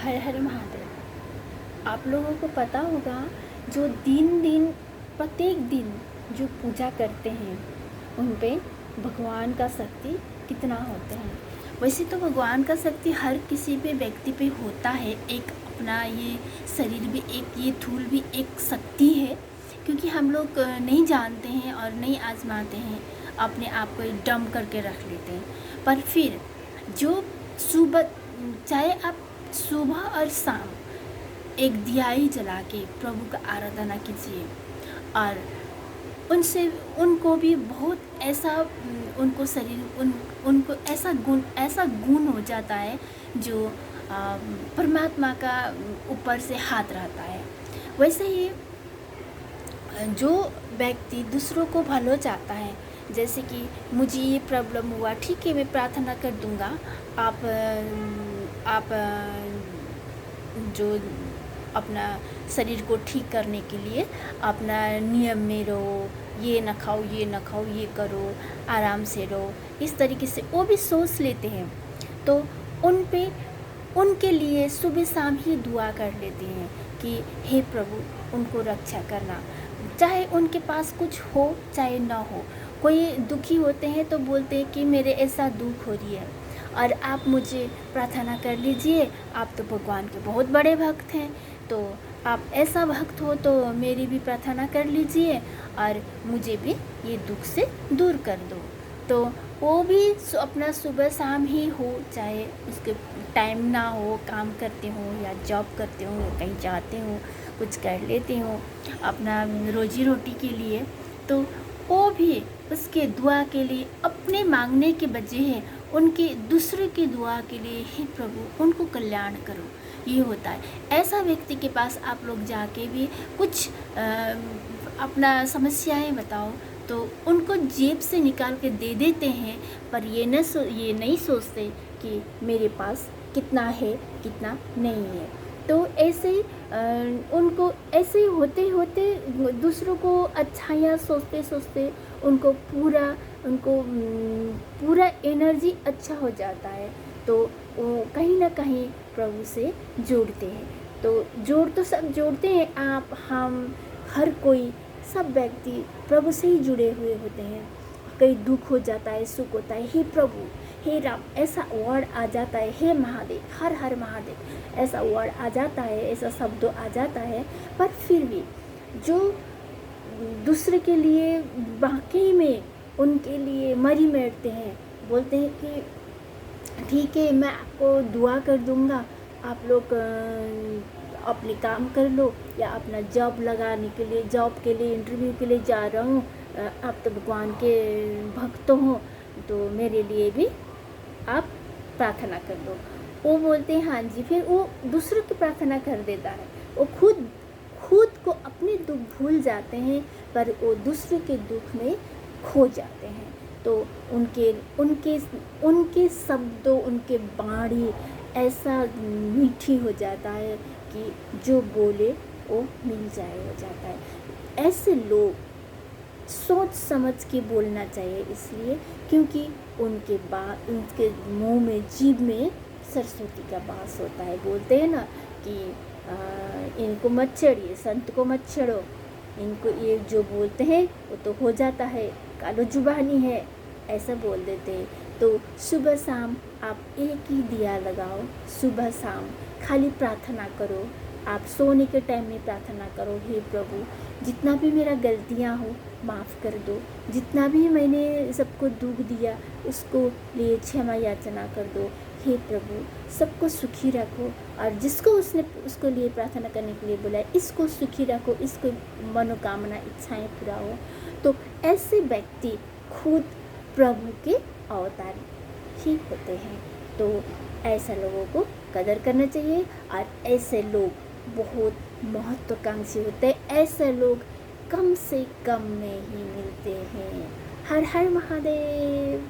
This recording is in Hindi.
हर हर महादेव। आप लोगों को पता होगा जो प्रत्येक दिन जो पूजा करते हैं उन पे भगवान का शक्ति कितना होते हैं। वैसे तो भगवान का शक्ति हर किसी पे व्यक्ति पे होता है। एक अपना ये शरीर भी एक ये थूल भी एक शक्ति है, क्योंकि हम लोग नहीं जानते हैं और नहीं आजमाते हैं, अपने आप को डम करके रख लेते हैं। पर फिर जो सुबह चाहे आप सुबह और शाम एक दियाई जला के प्रभु का आराधना कीजिए, और उनसे उनको भी बहुत ऐसा उनको शरीर उनको ऐसा गुण हो जाता है जो परमात्मा का ऊपर से हाथ रहता है। वैसे ही जो व्यक्ति दूसरों को भलो चाहता है, जैसे कि मुझे ये प्रॉब्लम हुआ, ठीक है मैं प्रार्थना कर दूंगा, आप जो अपना शरीर को ठीक करने के लिए अपना नियम में रहो, ये ना खाओ ये ना खाओ, ये करो, आराम से रहो, इस तरीके से वो भी सोच लेते हैं। तो उनके लिए सुबह शाम ही दुआ कर लेते हैं कि हे प्रभु उनको रक्षा करना, चाहे उनके पास कुछ हो चाहे ना हो। कोई दुखी होते हैं तो बोलते हैं कि मेरे ऐसा दुख हो रही है और आप मुझे प्रार्थना कर लीजिए, आप तो भगवान के बहुत बड़े भक्त हैं, तो आप ऐसा भक्त हो तो मेरी भी प्रार्थना कर लीजिए और मुझे भी ये दुख से दूर कर दो। तो वो भी अपना सुबह शाम ही हो, चाहे उसके टाइम ना हो, काम करते हो या जॉब करते हो या कहीं जाते हो, कुछ कर लेते हो अपना रोजी रोटी के लिए, तो वो भी उसके दुआ के लिए अपने मांगने के बजाय उनके दूसरे की दुआ के लिए, हे प्रभु उनको कल्याण करो, ये होता है। ऐसा व्यक्ति के पास आप लोग जाके भी कुछ अपना समस्याएं बताओ तो उनको जेब से निकाल के दे देते हैं, पर ये नहीं सोचते कि मेरे पास कितना है कितना नहीं है। तो ऐसे ही उनको ऐसे ही होते होते दूसरों को अच्छाइयाँ सोचते सोचते उनको पूरा एनर्जी अच्छा हो जाता है, तो वो कहीं ना कहीं प्रभु से जोड़ते हैं। तो जोड़ तो सब जोड़ते हैं, आप हम हर कोई सब व्यक्ति प्रभु से ही जुड़े हुए होते हैं। कहीं दुख हो जाता है, सुख होता है, हे प्रभु हे राम ऐसा वर्ड आ जाता है, हे महादेव हर हर महादेव ऐसा वर्ड आ जाता है, ऐसा शब्द आ जाता है। पर फिर भी जो दूसरे के लिए वाकई में उनके लिए मरी मैटते हैं, बोलते हैं कि ठीक है मैं आपको दुआ कर दूंगा, आप लोग अपने काम कर लो, या अपना जॉब लगाने के लिए, जॉब के लिए इंटरव्यू के लिए जा रहा हूँ, आप तो भगवान के भक्त हो तो मेरे लिए भी आप प्रार्थना कर दो। वो बोलते हैं हाँ जी, फिर वो दूसरों की प्रार्थना कर देता है, वो खुद को अपने दुख भूल जाते हैं, पर वो दूसरे के दुख में खो जाते हैं। तो उनके शब्दों, उनके वाणी ऐसा मीठी हो जाता है कि जो बोले वो मिल जाए हो जाता है। ऐसे लोग सोच समझ के बोलना चाहिए, इसलिए क्योंकि उनके मुंह में, जीभ में सरस्वती का वास होता है। बोलते हैं ना कि इनको मत छेड़िए, संत को मत छेड़ो, इनको ये जो बोलते हैं वो तो हो जाता है, कालो जुबानी है, ऐसा बोल देते हैं। तो सुबह शाम आप एक ही दिया लगाओ, सुबह शाम खाली प्रार्थना करो, आप सोने के टाइम में प्रार्थना करो, हे प्रभु जितना भी मेरा गलतियाँ हो माफ़ कर दो, जितना भी मैंने सबको दुख दिया उसको लिए क्षमा याचना कर दो, हे प्रभु सबको सुखी रखो, और जिसको उसको लिए प्रार्थना करने के लिए बोला है इसको सुखी रखो, इसको मनोकामना इच्छाएं पूरा हो। तो ऐसे व्यक्ति खुद प्रभु के अवतार ही होते हैं। तो ऐसा लोगों को कदर करना चाहिए, और ऐसे लोग बहुत महत्वाकांक्षी होते हैं, ऐसे लोग कम से कम में ही मिलते हैं। हर हर महादेव।